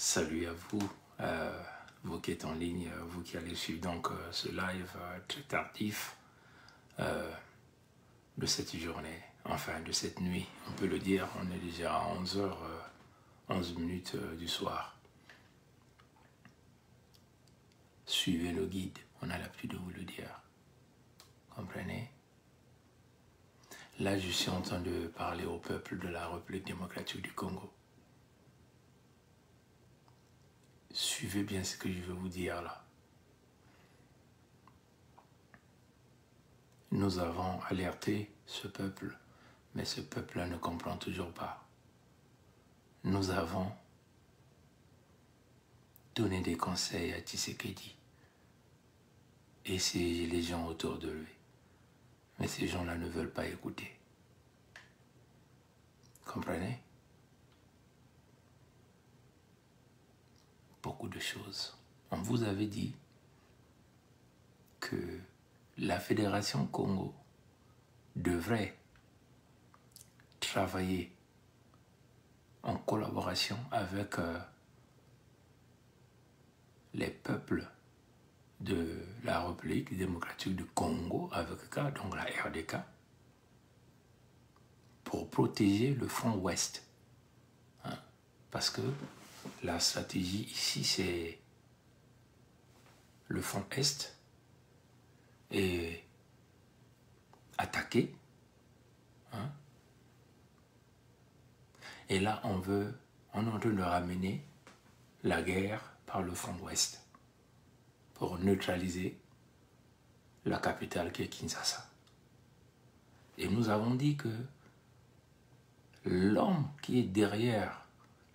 Salut à vous, vous qui êtes en ligne, vous qui allez suivre donc ce live très tardif de cette journée, enfin de cette nuit, on peut le dire, on est déjà à 11h, 11 minutes du soir. Suivez le guide, on a l'habitude de vous le dire, comprenez? Là, je suis en train de parler au peuple de la République démocratique du Congo. Suivez bien ce que je veux vous dire là. Nous avons alerté ce peuple, mais ce peuple-là ne comprend toujours pas. Nous avons donné des conseils à Tshisekedi et les gens autour de lui. Mais ces gens-là ne veulent pas écouter. Comprenez? Beaucoup de choses. On vous avait dit que la Fédération Congo devrait travailler en collaboration avec les peuples de la République démocratique du Congo, avec donc la RDK, pour protéger le front ouest. Hein? Parce que la stratégie ici, c'est le front est est attaqué. Hein? Et là, on est en train de ramener la guerre par le front ouest pour neutraliser la capitale qui est Kinshasa. Et nous avons dit que l'homme qui est derrière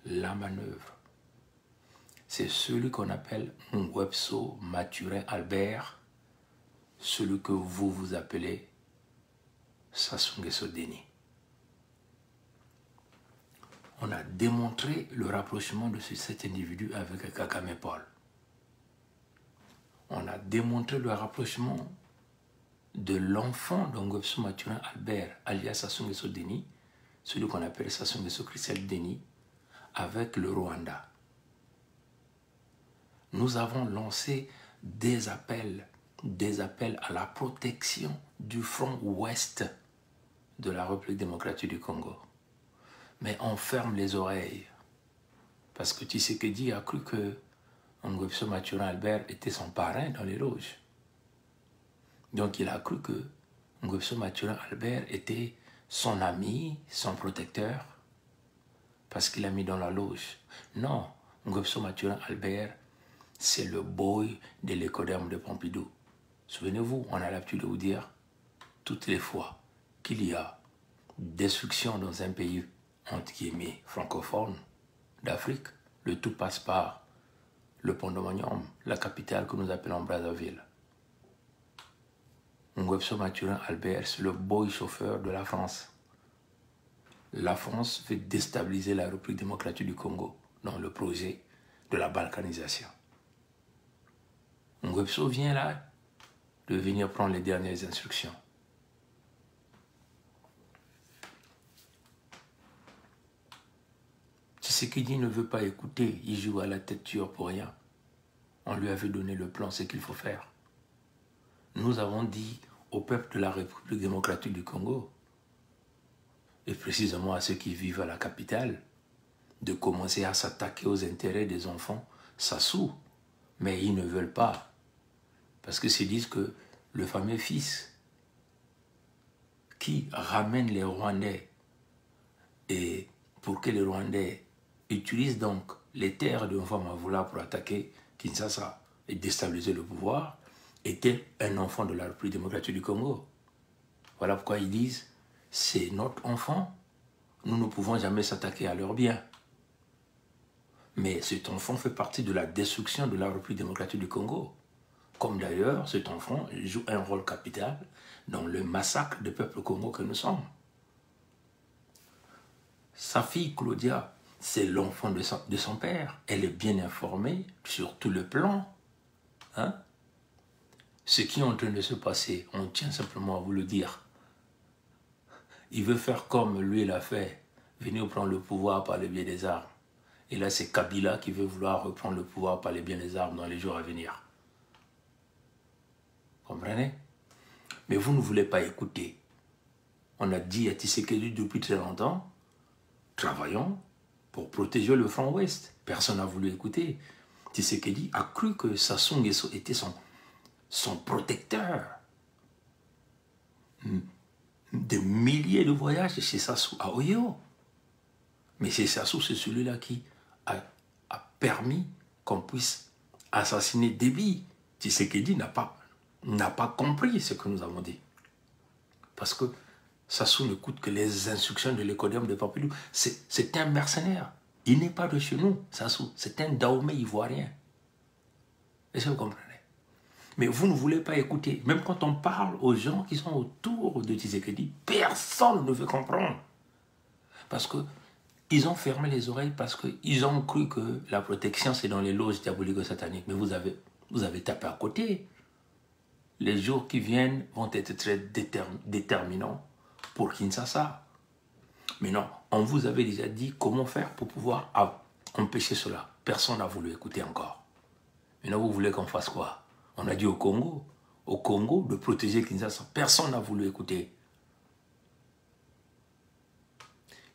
la manœuvre, c'est celui qu'on appelle Ngwebso Mathurin Albert, celui que vous appelez Sassou Nguesso Deni. On a démontré le rapprochement de cet individu avec Kagame Paul. On a démontré le rapprochement de l'enfant de Ngwebso Mathurin Albert, alias Sassou Nguesso Deni, celui qu'on appelle Sassou Nguesso Christelle Deni, avec le Rwanda. Nous avons lancé des appels à la protection du front ouest de la République démocratique du Congo. Mais on ferme les oreilles, parce que Tshisekedi a cru que Ngwebso Mathurin Albert était son parrain dans les loges. Donc il a cru que Ngwebso Mathurin Albert était son ami, son protecteur, parce qu'il l'a mis dans la loge. Non, Ngwebso Mathurin Albert, c'est le boy de l'écoderme de Pompidou. Souvenez-vous, on a l'habitude de vous dire, toutes les fois qu'il y a destruction dans un pays, entre guillemets, francophone d'Afrique, le tout passe par le Pont-de-Manium, la capitale que nous appelons Brazzaville. Ngwebso Mathurin Albert, c'est le boy chauffeur de la France. La France veut déstabiliser la République démocratique du Congo dans le projet de la balkanisation. Ngwebso vient là de venir prendre les dernières instructions. Tshisekedi ne veut pas écouter, il joue à la tête dure pour rien. On lui avait donné le plan, ce qu'il faut faire. Nous avons dit au peuple de la République démocratique du Congo, et précisément à ceux qui vivent à la capitale, de commencer à s'attaquer aux intérêts des enfants Sassou. Mais ils ne veulent pas. Parce que ils disent que le fameux fils qui ramène les Rwandais, et pour que les Rwandais utilisent donc les terres de Mfama Mavula pour attaquer Kinshasa et déstabiliser le pouvoir, était un enfant de la République démocratique du Congo. Voilà pourquoi ils disent, c'est notre enfant, nous ne pouvons jamais s'attaquer à leurs biens. Mais cet enfant fait partie de la destruction de la République démocratique du Congo. Comme d'ailleurs, cet enfant joue un rôle capital dans le massacre du peuple congo que nous sommes. Sa fille Claudia, c'est l'enfant de son père. Elle est bien informée sur tout le plan. Hein? Ce qui est en train de se passer, on tient simplement à vous le dire. Il veut faire comme lui l'a fait, venir prendre le pouvoir par le biais des armes. Et là, c'est Kabila qui veut vouloir reprendre le pouvoir par les biens des armes dans les jours à venir. Comprenez? Mais vous ne voulez pas écouter. On a dit à Tshisekedi depuis très longtemps, travaillons pour protéger le front ouest. Personne n'a voulu écouter. Tshisekedi a cru que Sassou Nguesso était son protecteur. Des milliers de voyages chez Sassou à Oyo. Mais chez Sassou, c'est celui-là qui a permis qu'on puisse assassiner Déby. Tshisekedi n'a pas compris ce que nous avons dit. Parce que Sassou n'écoute que les instructions de l'écodium de Pampelou. C'est un mercenaire. Il n'est pas de chez nous, Sassou. C'est un Dahomey ivoirien. Est-ce que vous comprenez? Mais vous ne voulez pas écouter. Même quand on parle aux gens qui sont autour de Tshisekedi, personne ne veut comprendre. Parce qu'ils ont fermé les oreilles, parce qu'ils ont cru que la protection, c'est dans les loges diabolico-sataniques. Mais vous avez tapé à côté. Les jours qui viennent vont être très déterminants pour Kinshasa. Mais non, on vous avait déjà dit comment faire pour pouvoir empêcher cela. Personne n'a voulu écouter encore. Maintenant, vous voulez qu'on fasse quoi? On a dit au Congo de protéger Kinshasa. Personne n'a voulu écouter.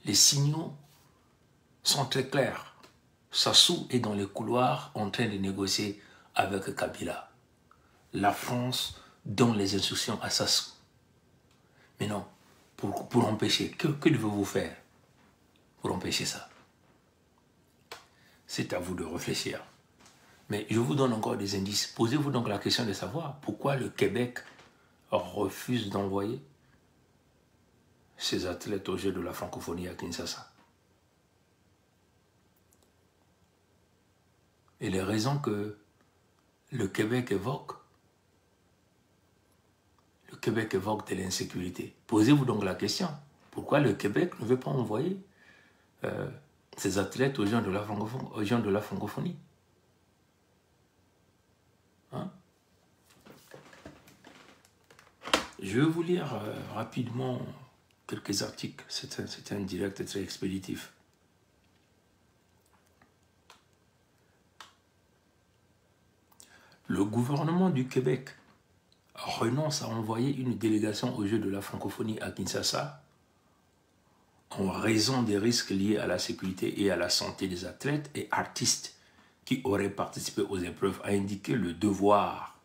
Les signaux sont très clairs. Sassou est dans les couloirs en train de négocier avec Kabila. La France donne les instructions à Sassou. Mais non, pour empêcher, que devez-vous faire pour empêcher ça? C'est à vous de réfléchir. Mais je vous donne encore des indices. Posez-vous donc la question de savoir pourquoi le Québec refuse d'envoyer ses athlètes aux Jeux de la francophonie à Kinshasa. Et les raisons que le Québec évoque de l'insécurité. Posez-vous donc la question. Pourquoi le Québec ne veut pas envoyer ses athlètes aux gens de la francophonie? Hein? Je vais vous lire rapidement quelques articles. C'est un direct très expéditif. Le gouvernement du Québec renonce à envoyer une délégation aux Jeux de la francophonie à Kinshasa en raison des risques liés à la sécurité et à la santé des athlètes et artistes qui auraient participé aux épreuves, a indiqué Le Devoir,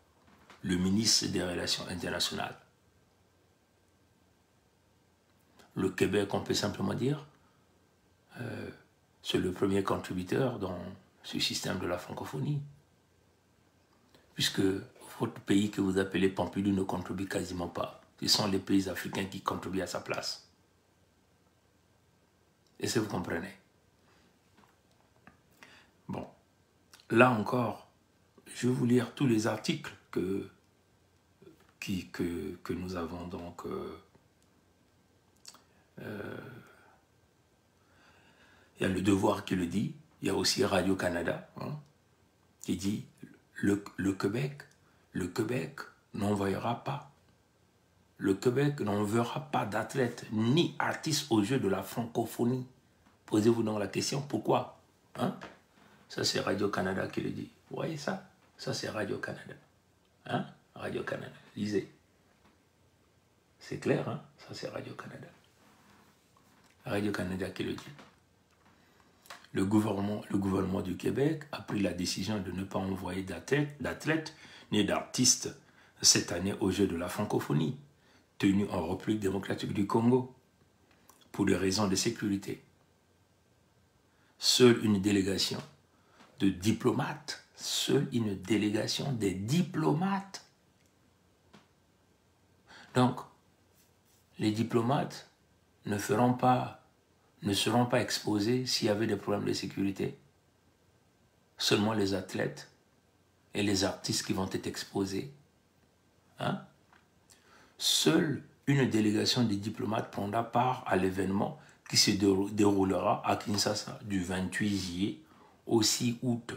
le ministre des Relations internationales. Le Québec, on peut simplement dire, c'est le premier contributeur dans ce système de la francophonie. Puisque votre pays que vous appelez Pompidou ne contribue quasiment pas. Ce sont les pays africains qui contribuent à sa place. Est-ce que vous comprenez? Bon, là encore, je vais vous lire tous les articles que nous avons donc... il y a Le Devoir qui le dit, il y a aussi Radio-Canada qui dit le Québec n'envoyera pas. Le Québec n'enverra pas d'athlètes ni artistes aux Jeux de la francophonie. Posez-vous donc la question, pourquoi? Ça, c'est Radio-Canada qui le dit. Vous voyez ça? Ça, c'est Radio-Canada. Radio-Canada. Lisez. C'est clair, Ça, c'est Radio-Canada. Radio-Canada qui le dit. Le gouvernement du Québec a pris la décision de ne pas envoyer d'athlètes ni d'artistes cette année aux Jeux de la francophonie, tenus en République démocratique du Congo, pour des raisons de sécurité. Seule une délégation de diplomates, des diplomates. Donc, les diplomates ne seront pas exposés s'il y avait des problèmes de sécurité. Seulement les athlètes et les artistes qui vont être exposés. Seule une délégation de diplomates prendra part à l'événement qui se déroulera à Kinshasa du 28 juillet au 6 août.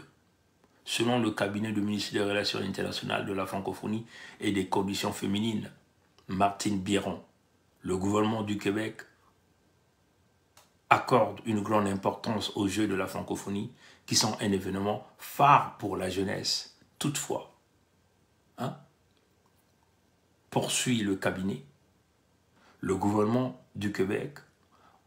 Selon le cabinet du ministre des Relations internationales, de la francophonie et des conditions féminines, Martine Biron, le gouvernement du Québec accorde une grande importance aux Jeux de la francophonie, qui sont un événement phare pour la jeunesse. Toutefois, poursuit le cabinet, le gouvernement du Québec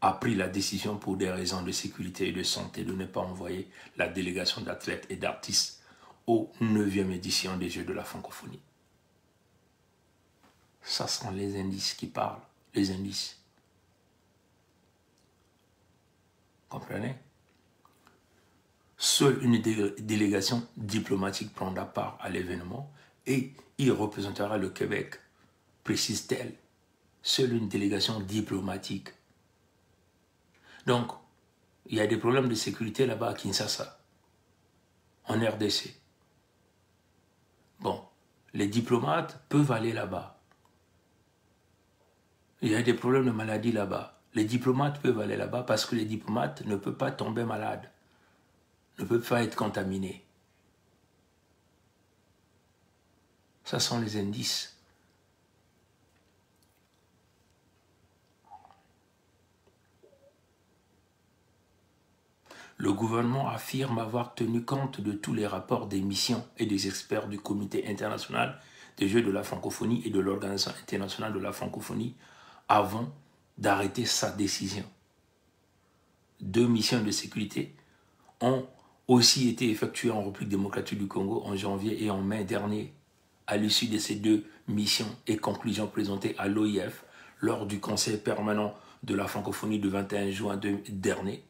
a pris la décision pour des raisons de sécurité et de santé de ne pas envoyer la délégation d'athlètes et d'artistes aux 9e édition des Jeux de la francophonie. Ça sont les indices qui parlent, les indices. Comprenez? Seule une délégation diplomatique prendra part à l'événement et il représentera le Québec, précise-t-elle. Seule une délégation diplomatique. Donc, il y a des problèmes de sécurité là-bas à Kinshasa, en RDC. Bon, les diplomates peuvent aller là-bas. Il y a des problèmes de maladie là-bas. Les diplomates peuvent aller là-bas parce que les diplomates ne peuvent pas tomber malades, ne peuvent pas être contaminés. Ça sont les indices. Le gouvernement affirme avoir tenu compte de tous les rapports des missions et des experts du Comité international des Jeux de la francophonie et de l'Organisation internationale de la francophonie avant d'arrêter sa décision. 2 missions de sécurité ont aussi été effectuées en République démocratique du Congo en janvier et en mai dernier. À l'issue de ces 2 missions et conclusions présentées à l'OIF lors du Conseil permanent de la francophonie du 21 juin dernier,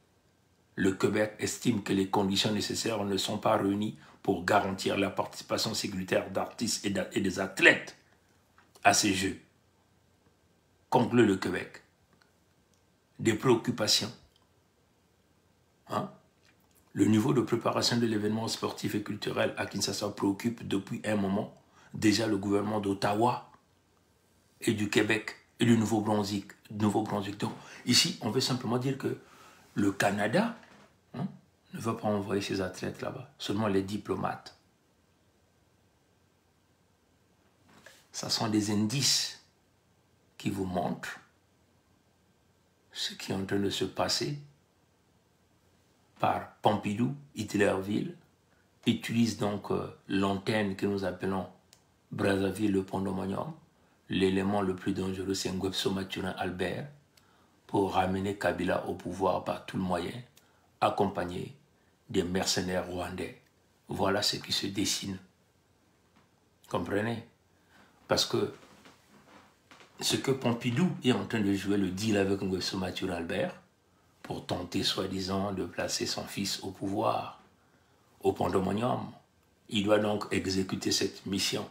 le Québec estime que les conditions nécessaires ne sont pas réunies pour garantir la participation sécuritaire d'artistes et des athlètes à ces Jeux. Conclut le Québec. Des préoccupations. Le niveau de préparation de l'événement sportif et culturel à Kinshasa préoccupe depuis un moment déjà le gouvernement d'Ottawa et du Québec et du Nouveau-Brunswick. Donc ici, on veut simplement dire que le Canada ne va pas envoyer ses athlètes là-bas, seulement les diplomates. Ça sont des indices qui vous montrent ce qui est en train de se passer par Pompidou, Hitlerville, utilise donc l'antenne que nous appelons Brazzaville, le Pont-de-Monium. L'élément le plus dangereux, c'est Nguesso Mathurin Albert, pour ramener Kabila au pouvoir par tout le moyen, accompagné des mercenaires rwandais. Voilà ce qui se dessine. Comprenez? Parce que ce que Pompidou est en train de jouer le deal avec Nguesso Mathurin Albert pour tenter soi-disant de placer son fils au pouvoir, au Pont-de-Monium. Il doit donc exécuter cette mission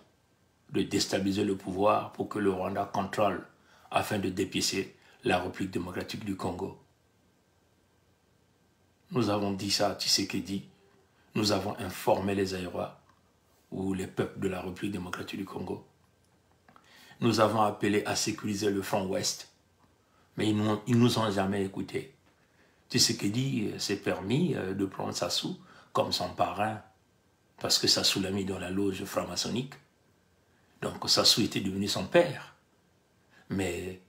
de déstabiliser le pouvoir pour que le Rwanda contrôle afin de dépiécer la République démocratique du Congo. Nous avons dit ça à Tshisekedi, nous avons informé les Aïrois ou les peuples de la République démocratique du Congo. Nous avons appelé à sécuriser le front ouest, mais ils ne nous ont jamais écoutés. Tshisekedi s'est permis de prendre Sassou comme son parrain, parce que Sassou l'a mis dans la loge franc-maçonnique. Donc Sassou était devenu son père. Mais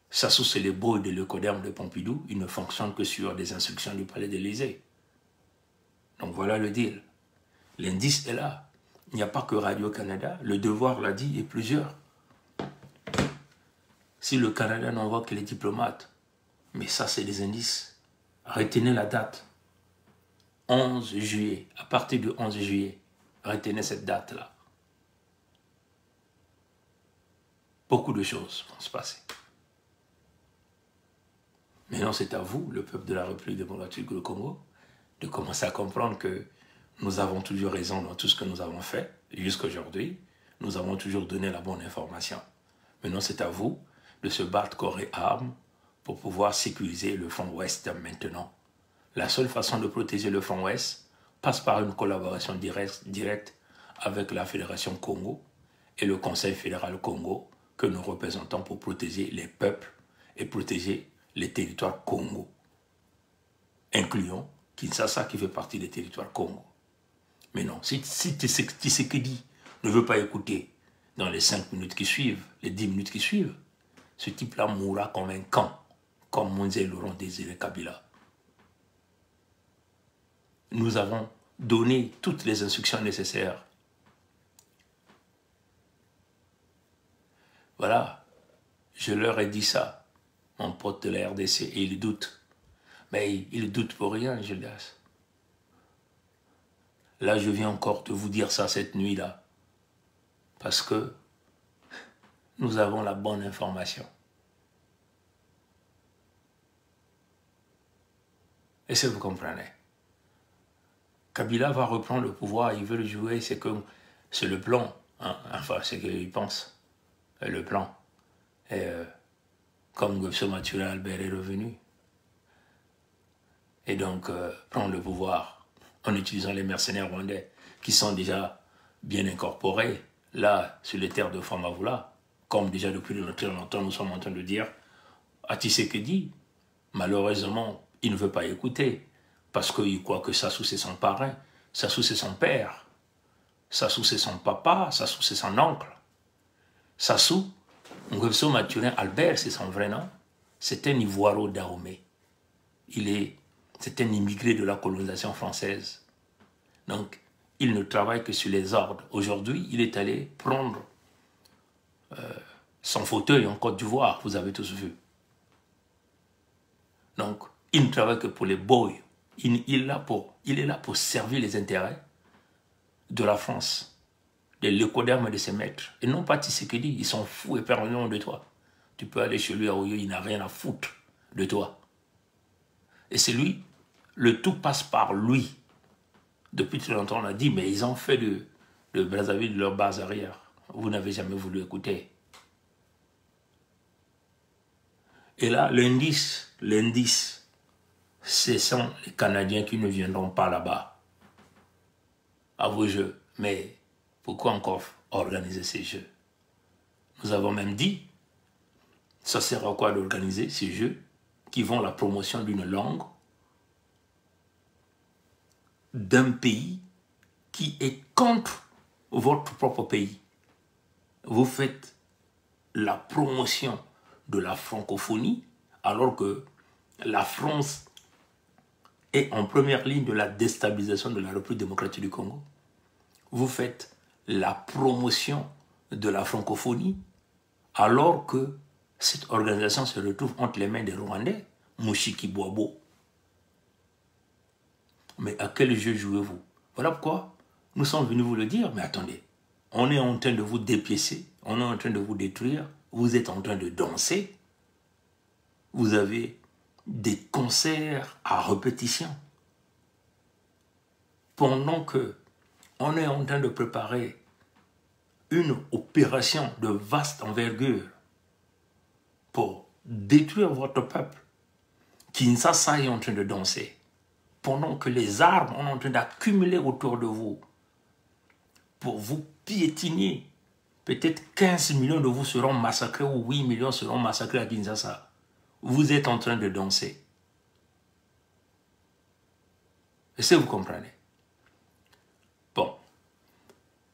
Sassou, c'est le beau de l'écoderme de Pompidou, il ne fonctionne que sur des instructions du palais de l'Élysée. Donc voilà le deal. L'indice est là. Il n'y a pas que Radio-Canada, le Devoir l'a dit et plusieurs. Si le Canada n'envoie que les diplomates, mais ça c'est des indices. Retenez la date. 11 juillet, à partir du 11 juillet, retenez cette date-là. Beaucoup de choses vont se passer. Maintenant, c'est à vous, le peuple de la République démocratique du Congo, de commencer à comprendre que nous avons toujours raison dans tout ce que nous avons fait. Jusqu'à aujourd'hui, nous avons toujours donné la bonne information. Maintenant, c'est à vous de se battre corps et âme pour pouvoir sécuriser le front ouest maintenant. La seule façon de protéger le front ouest passe par une collaboration directe avec la Fédération Congo et le Conseil fédéral Congo que nous représentons pour protéger les peuples et protéger les territoires Congo, incluant Kinshasa qui fait partie des territoires Congo. Mais non, si Tshisekedi ne veut pas écouter dans les 5 minutes qui suivent, les 10 minutes qui suivent, ce type-là mourra comme un camp comme Moïse Laurent Désiré Kabila. Nous avons donné toutes les instructions nécessaires. Voilà, je leur ai dit ça, mon pote de la RDC, et ils doutent. Mais ils doutent pour rien, Gildas. Là, je viens encore de vous dire ça cette nuit-là. Parce que nous avons la bonne information. Est-ce que vous comprenez? Kabila va reprendre le pouvoir, il veut le jouer, c'est le plan. Hein? Enfin, c'est qu'il pense. Le plan. Et comme Gobso Mathurin Albert est revenu. Et donc, prendre le pouvoir en utilisant les mercenaires rwandais qui sont déjà bien incorporés, là, sur les terres de Famavoula, comme déjà depuis très longtemps, nous sommes en train de dire à Tshisekedi, malheureusement, il ne veut pas écouter, parce qu'il croit que Sassou c'est son parrain, Sassou c'est son père, Sassou c'est son papa, Sassou c'est son oncle. Sassou, Ngweso Mathurin Albert, c'est son vrai nom, c'est un Ivoiro Dahomey. C'est un immigré de la colonisation française. Donc, il ne travaille que sur les ordres. Aujourd'hui, il est allé prendre son fauteuil en Côte d'Ivoire, vous avez tous vu. Donc, il ne travaille que pour les boys. Il est là pour servir les intérêts de la France, de l'écoderme de ses maîtres. Et non pas Tshisekedi, ils sont fous et perdants de toi. Tu peux aller chez lui à Oyo, il n'a rien à foutre de toi. Et c'est lui, le tout passe par lui. Depuis très longtemps, on a dit, mais ils ont fait de Brazzaville leur base arrière. Vous n'avez jamais voulu écouter. Et là, l'indice, ce sont les Canadiens qui ne viendront pas là-bas à vos jeux. Mais pourquoi encore organiser ces jeux? Nous avons même dit, ça sert à quoi d'organiser ces jeux qui vont la promotion d'une langue d'un pays qui est contre votre propre pays. Vous faites la promotion de la francophonie alors que la France est en première ligne de la déstabilisation de la République démocratique du Congo. Vous faites la promotion de la francophonie alors que cette organisation se retrouve entre les mains des Rwandais, Mushiki Boabo. Mais à quel jeu jouez-vous? Voilà pourquoi nous sommes venus vous le dire. Mais attendez, on est en train de vous dépiécer, on est en train de vous détruire, vous êtes en train de danser, vous avez des concerts à répétition. Pendant que on est en train de préparer une opération de vaste envergure pour détruire votre peuple, Kinshasa est en train de danser. Pendant que les armes sont en train d'accumuler autour de vous pour vous piétiner. Peut-être 15 millions de vous seront massacrés ou 8 millions seront massacrés à Kinshasa. Vous êtes en train de danser. Est-ce que vous comprenez? Bon.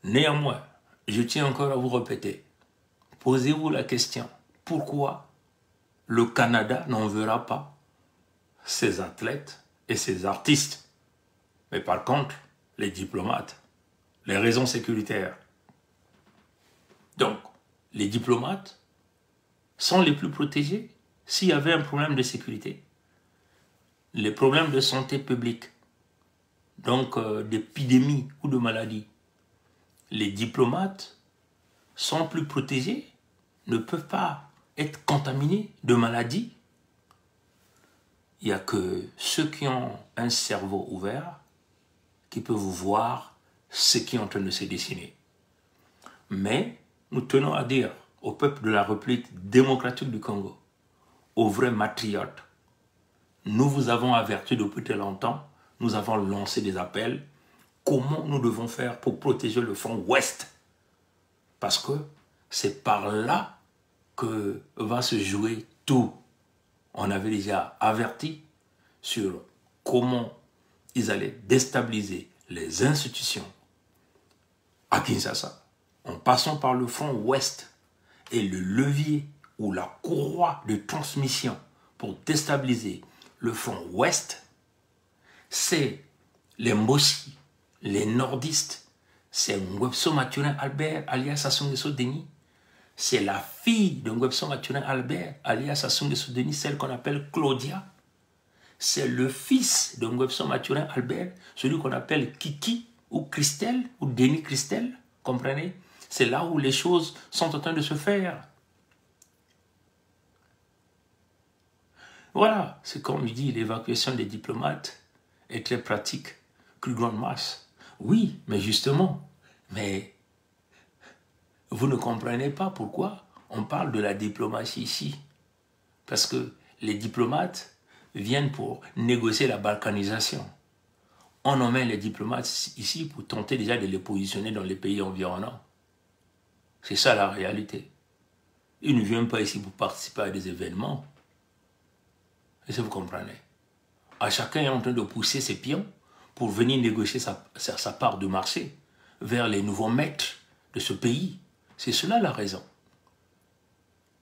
Néanmoins, je tiens encore à vous répéter. Posez-vous la question. Pourquoi le Canada n'enverra pas ses athlètes et ses artistes, mais par contre, les diplomates, les raisons sécuritaires. Donc, les diplomates sont les plus protégés s'il y avait un problème de sécurité. Les problèmes de santé publique, donc d'épidémie ou de maladie. Les diplomates sont plus protégés, ne peuvent pas être contaminés de maladies. Il n'y a que ceux qui ont un cerveau ouvert qui peuvent voir ce qui est en train de se dessiner. Mais nous tenons à dire au peuple de la République démocratique du Congo, aux vrais matriotes, nous vous avons averti depuis très longtemps, nous avons lancé des appels, comment nous devons faire pour protéger le front ouest. Parce que c'est par là que va se jouer tout. On avait déjà averti sur comment ils allaient déstabiliser les institutions à Kinshasa, en passant par le front ouest et le levier ou la courroie de transmission pour déstabiliser le front ouest, c'est les Mbossi, les nordistes, c'est Ngwebso Mathurin Albert alias Sassou Nguesso Denis, c'est la fille de Ngwebso Mathurin Albert alias Sassou Nguesso Denis, celle qu'on appelle Claudia, c'est le fils de Ngwebso Mathurin Albert, celui qu'on appelle Kiki ou Christelle ou Denis Christelle, comprenez? C'est là où les choses sont en train de se faire. Voilà, c'est comme je dis, l'évacuation des diplomates est très pratique, plus grande masse. Oui, mais justement, mais vous ne comprenez pas pourquoi on parle de la diplomatie ici. Parce que les diplomates viennent pour négocier la balkanisation. On emmène les diplomates ici pour tenter déjà de les positionner dans les pays environnants. C'est ça la réalité. Ils ne viennent pas ici pour participer à des événements. Est-ce que vous comprenez? À chacun est en train de pousser ses pions pour venir négocier sa part de marché vers les nouveaux maîtres de ce pays. C'est cela la raison.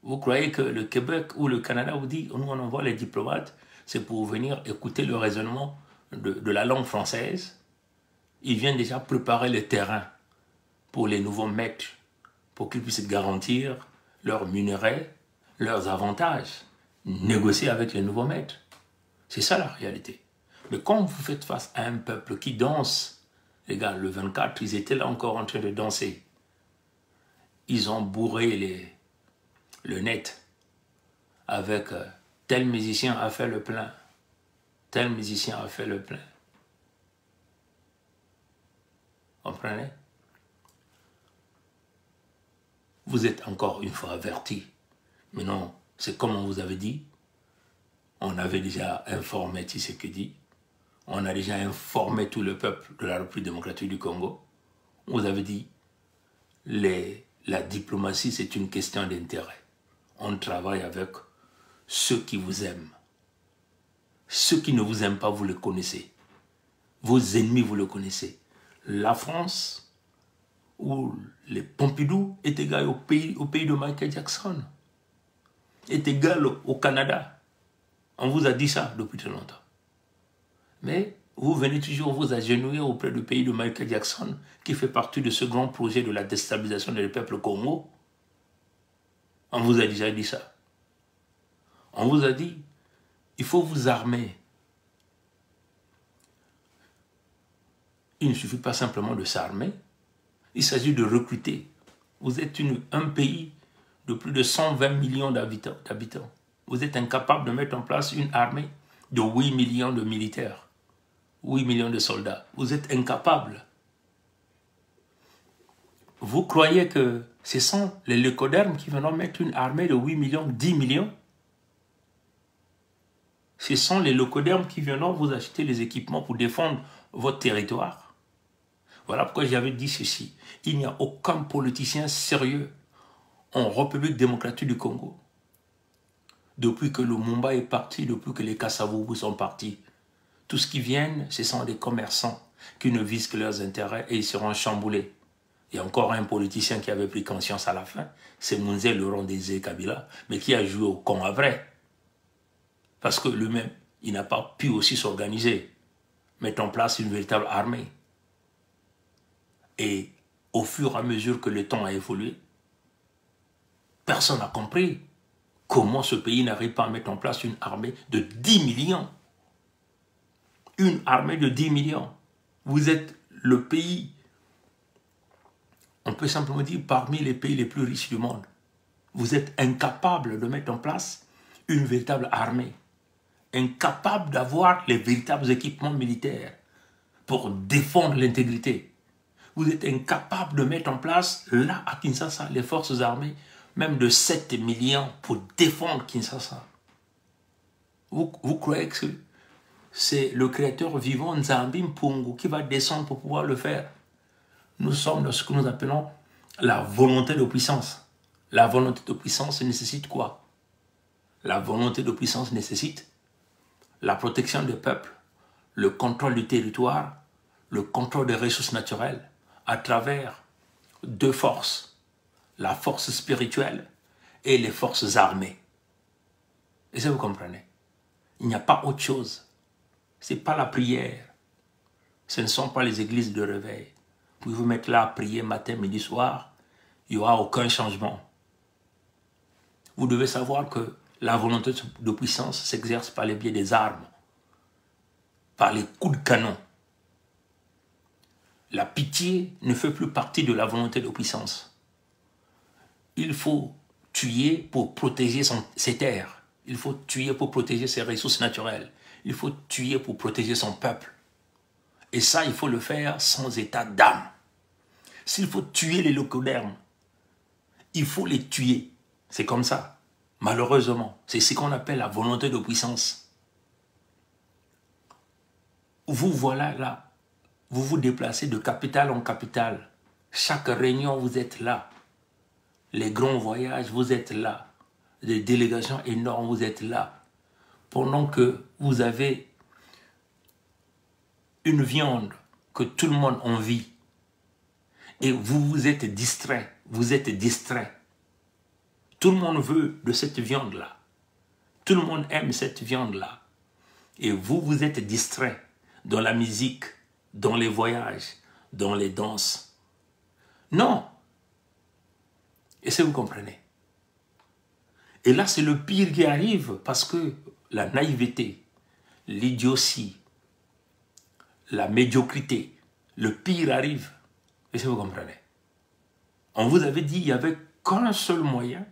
Vous croyez que le Québec ou le Canada vous dit, nous on envoie les diplomates, c'est pour venir écouter le raisonnement de la langue française. Ils viennent déjà préparer le terrain pour les nouveaux maîtres, pour qu'ils puissent garantir leurs minerais, leurs avantages, négocier avec les nouveaux maîtres. C'est ça la réalité. Mais quand vous faites face à un peuple qui danse, les gars, le 24, ils étaient là encore en train de danser. Ils ont bourré le net avec tel musicien a fait le plein, tel musicien a fait le plein. Comprenez? Vous êtes encore une fois avertis. Mais non, c'est comme on vous avait dit. On avait déjà informé Tshisekedi. On a déjà informé tout le peuple de la République démocratique du Congo. On vous avait dit, la diplomatie, c'est une question d'intérêt. On travaille avec ceux qui vous aiment. Ceux qui ne vous aiment pas, vous le connaissez. Vos ennemis, vous le connaissez. La France ou les Pompidou est égal au pays de Michael Jackson. Est égal au Canada. On vous a dit ça depuis très longtemps. Mais vous venez toujours vous agenouiller auprès du pays de Michael Jackson, qui fait partie de ce grand projet de la déstabilisation du peuple Congo. On vous a déjà dit ça. On vous a dit, il faut vous armer. Il ne suffit pas simplement de s'armer, il s'agit de recruter. Vous êtes un pays de plus de 120 millions d'habitants. Vous êtes incapable de mettre en place une armée de 8 millions de militaires, 8 millions de soldats. Vous êtes incapable. Vous croyez que ce sont les Lecodermes qui vont mettre une armée de 8 millions, 10 millions? Ce sont les Lecodermes qui viendront vous acheter les équipements pour défendre votre territoire. Voilà pourquoi j'avais dit ceci. Il n'y a aucun politicien sérieux en République démocratique du Congo. Depuis que le Lumumba est parti, depuis que les Kasavubu sont partis, tout ce qui viennent, ce sont des commerçants qui ne visent que leurs intérêts et ils seront chamboulés. Il y a encore un politicien qui avait pris conscience à la fin, c'est Mounzé Laurent Désiré Kabila, mais qui a joué au con à vrai. Parce que lui-même, il n'a pas pu aussi s'organiser, mettre en place une véritable armée. Et au fur et à mesure que le temps a évolué, personne n'a compris comment ce pays n'arrive pas à mettre en place une armée de 10 millions. Une armée de 10 millions. Vous êtes le pays, on peut simplement dire, parmi les pays les plus riches du monde. Vous êtes incapable de mettre en place une véritable armée. Incapable d'avoir les véritables équipements militaires pour défendre l'intégrité. Vous êtes incapable de mettre en place, là, à Kinshasa, les forces armées, même de 7 millions pour défendre Kinshasa. Vous croyez que c'est le créateur vivant Nzambi Mpungu qui va descendre pour pouvoir le faire? Nous sommes dans ce que nous appelons la volonté de puissance. La volonté de puissance nécessite quoi? La volonté de puissance nécessite la protection des peuples, le contrôle du territoire, le contrôle des ressources naturelles, à travers deux forces, la force spirituelle et les forces armées. Est-ce que vous comprenez? Il n'y a pas autre chose. Ce n'est pas la prière. Ce ne sont pas les églises de réveil. Vous pouvez vous mettre là à prier matin, midi, soir. Il n'y aura aucun changement. Vous devez savoir que la volonté de puissance s'exerce par les biais des armes, par les coups de canon. La pitié ne fait plus partie de la volonté de puissance. Il faut tuer pour protéger ses terres. Il faut tuer pour protéger ses ressources naturelles. Il faut tuer pour protéger son peuple. Et ça, il faut le faire sans état d'âme. S'il faut tuer les locodermes, il faut les tuer. C'est comme ça. Malheureusement, c'est ce qu'on appelle la volonté de puissance. Vous voilà là. Vous vous déplacez de capitale en capitale. Chaque réunion, vous êtes là. Les grands voyages, vous êtes là. Les délégations énormes, vous êtes là. Pendant que vous avez une viande que tout le monde envie. Et vous êtes distrait. Vous êtes distrait. Tout le monde veut de cette viande-là. Tout le monde aime cette viande-là. Et vous, vous êtes distrait dans la musique, dans les voyages, dans les danses. Non. Est-ce que vous comprenez? Et là, c'est le pire qui arrive parce que la naïveté, l'idiotie, la médiocrité, le pire arrive. Est-ce que vous comprenez? On vous avait dit qu'il n'y avait qu'un seul moyen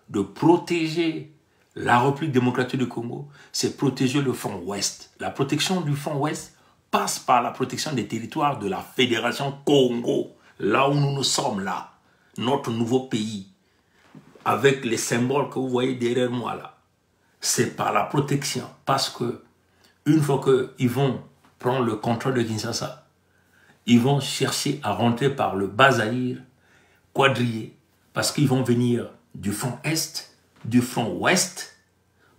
de protéger la République démocratique du Congo, c'est protéger le front ouest. La protection du front ouest passe par la protection des territoires de la Fédération Congo, là où nous sommes là, notre nouveau pays, avec les symboles que vous voyez derrière moi là. C'est par la protection, parce que une fois qu'ils vont prendre le contrôle de Kinshasa, ils vont chercher à rentrer par le Bas-Zaïre, quadrillé, parce qu'ils vont venir du front Est, du front Ouest,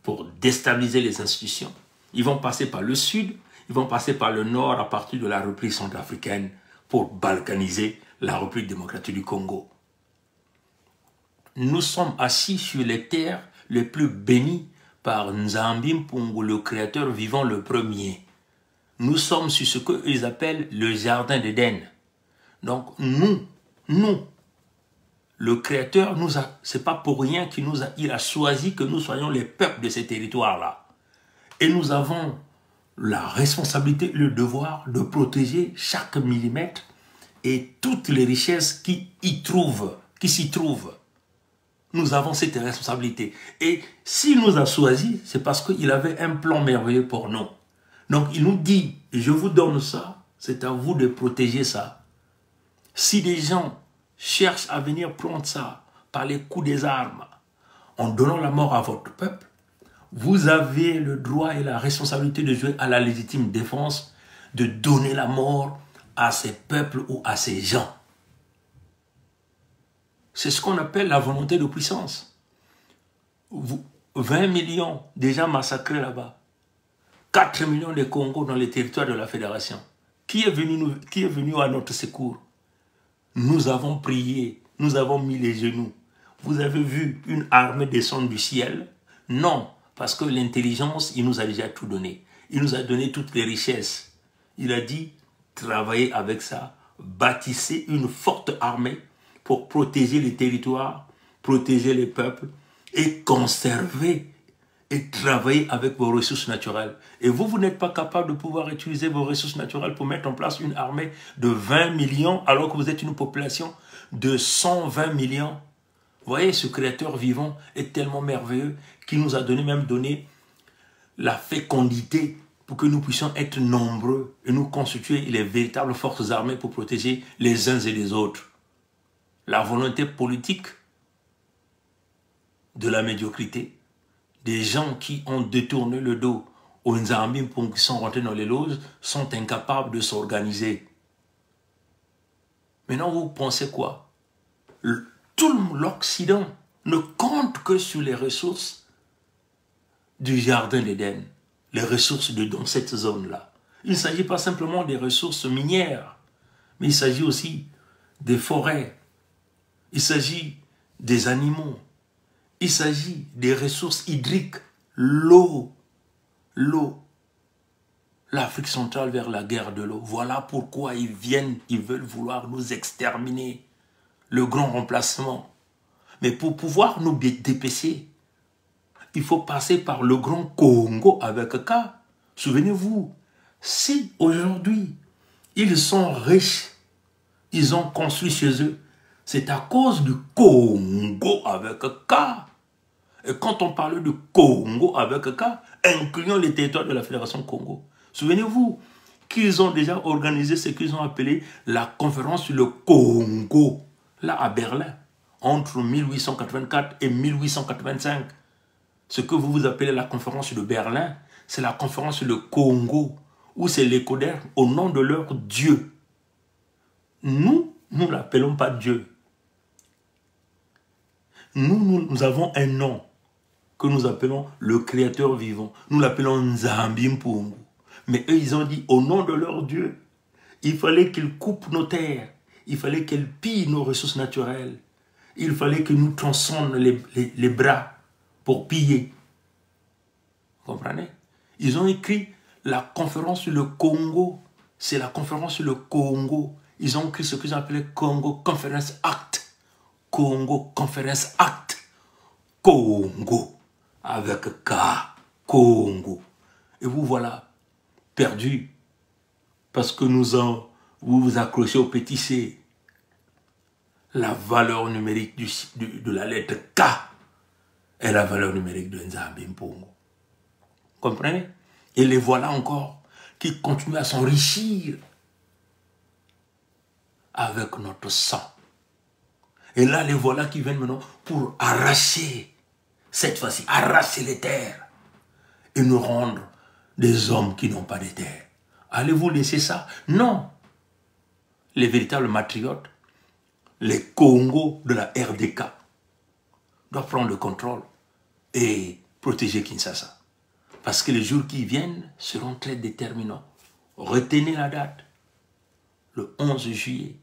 pour déstabiliser les institutions. Ils vont passer par le Sud, ils vont passer par le Nord à partir de la République centrafricaine pour balkaniser la République démocratique du Congo. Nous sommes assis sur les terres les plus bénies par Nzambi Mpungu, le créateur vivant le premier. Nous sommes sur ce qu'ils appellent le jardin d'Éden. Donc nous, le Créateur, c'est pas pour rien il a choisi que nous soyons les peuples de ces territoires-là. Et nous avons la responsabilité, le devoir de protéger chaque millimètre et toutes les richesses qui s'y trouvent. Nous avons cette responsabilité. Et s'il nous a choisis, c'est parce qu'il avait un plan merveilleux pour nous. Donc il nous dit, je vous donne ça, c'est à vous de protéger ça. Si des gens cherchent à venir prendre ça par les coups des armes, en donnant la mort à votre peuple, vous avez le droit et la responsabilité de jouer à la légitime défense, de donner la mort à ces peuples ou à ces gens. C'est ce qu'on appelle la volonté de puissance. 20 millions déjà massacrés là-bas. 4 millions de Congos dans les territoires de la Fédération. Qui est venu à notre secours? Nous avons prié, nous avons mis les genoux. Vous avez vu une armée descendre du ciel? Non, parce que l'intelligence, il nous a déjà tout donné. Il nous a donné toutes les richesses. Il a dit, travaillez avec ça, bâtissez une forte armée pour protéger les territoires, protéger les peuples et conserver et travailler avec vos ressources naturelles. Et vous n'êtes pas capable de pouvoir utiliser vos ressources naturelles pour mettre en place une armée de 20 millions alors que vous êtes une population de 120 millions. Vous voyez, ce créateur vivant est tellement merveilleux qu'il nous a même donné la fécondité pour que nous puissions être nombreux et nous constituer les véritables forces armées pour protéger les uns et les autres. La volonté politique de la médiocrité, des gens qui ont détourné le dos aux Nzambi qui sont rentrés dans les loges, sont incapables de s'organiser. Maintenant, vous pensez quoi? Tout l'Occident ne compte que sur les ressources du jardin d'Éden, les ressources dans cette zone-là. Il ne s'agit pas simplement des ressources minières, mais il s'agit aussi des forêts, il s'agit des animaux, il s'agit des ressources hydriques, l'eau, l'eau, l'Afrique centrale vers la guerre de l'eau. Voilà pourquoi ils veulent vouloir nous exterminer. Le grand remplacement. Mais pour pouvoir nous dépêcher, il faut passer par le grand Congo avec K. Souvenez-vous, si aujourd'hui, ils sont riches, ils ont construit chez eux, c'est à cause du Congo avec K. Et quand on parle du Congo avec K, incluant les territoires de la Fédération Congo, souvenez-vous qu'ils ont déjà organisé ce qu'ils ont appelé la conférence sur le Congo, là à Berlin, entre 1884 et 1885. Ce que vous appelez la conférence de Berlin, c'est la conférence sur le Congo, où c'est les Coder au nom de leur Dieu. Nous ne l'appelons pas Dieu. Nous avons un nom que nous appelons le Créateur vivant. Nous l'appelons Nzambi Mpungu. Mais eux, ils ont dit, au nom de leur Dieu, il fallait qu'ils coupent nos terres. Il fallait qu'ils pillent nos ressources naturelles. Il fallait que nous tronçonnions les bras pour piller. Vous comprenez? Ils ont écrit la conférence sur le Congo. C'est la conférence sur le Congo. Ils ont écrit ce qu'ils appelaient Congo Conference Act. Congo Conference Act. Congo. Avec K. Congo. Et vous voilà perdus. Parce que vous vous accrochez au petit C. La valeur numérique de la lettre K est la valeur numérique de Nzambi Mpungu. Comprenez? Et les voilà encore qui continuent à s'enrichir avec notre sang. Et là, les voilà qui viennent maintenant pour arracher, cette fois-ci, arracher les terres et nous rendre des hommes qui n'ont pas de terre. Allez-vous laisser ça? Non. Les véritables matriotes, les Congos de la RDK, doivent prendre le contrôle et protéger Kinshasa. Parce que les jours qui viennent seront très déterminants. Retenez la date, le 11 juillet.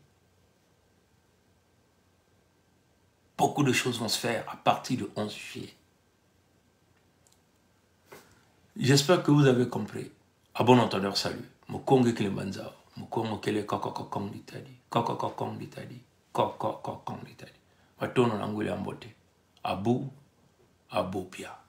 Beaucoup de choses vont se faire à partir du 11 juillet. J'espère que vous avez compris. À bon entendeur, salut. Mokonge Kilemanzao. Mokonge Kele Kokokokong d'Italie. Kokokokong d'Italie. Kokokokong d'Italie. Watono Nangule Ambote. Abou Pia.